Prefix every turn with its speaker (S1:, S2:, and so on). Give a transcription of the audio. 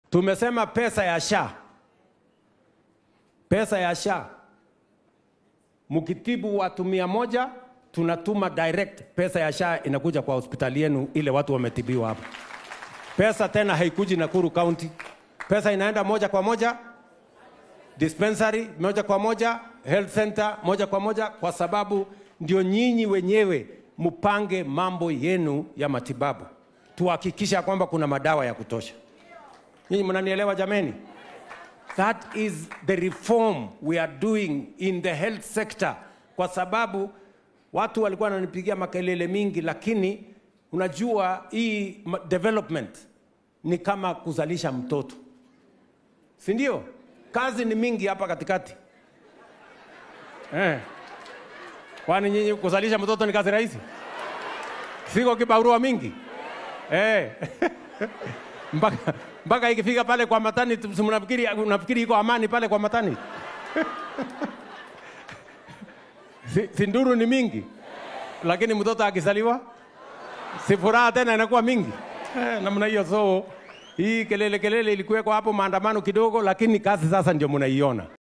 S1: Tumesema pesa ya SHA. Pesa ya SHA. Mkitibu watu 100, tunatuma direct pesa ya SHA inakuja kwa hospitali yenu ile watu wametibiwa hapa. Pesa tena haikuji Nakuru County. Pesa inaenda moja kwa moja dispensary, moja kwa moja health center, moja kwa moja, kwa sababu ndio nyinyi wenyewe mupange mambo yenu ya matibabu. Tuhakikisha kwamba kuna madawa ya kutosha. Nyinyi mnanielewa jameni? That is the reform we are doing in the health sector. Kwa sababu watu walikuwa wananipigia makelele mingi, lakini unajua hii development ni kama kuzalisha mtoto. Si ndio? Kazi ni mingi hapa katikati. Kwani nyinyi kuzalisha mtoto ni kazi rahisi? Siko kibarua mingi. Mpaka ikifika pale kwa matani, unafikiri iko amani pale kwa matani? Sinduru ni mingi. Lakini mtoto akizaliwa, si furaha tena inakuwa mingi. Namna hiyo. So hii kelele ilikuwa hapo maandamano kidogo, lakini kazi sasa ndio mnaiona.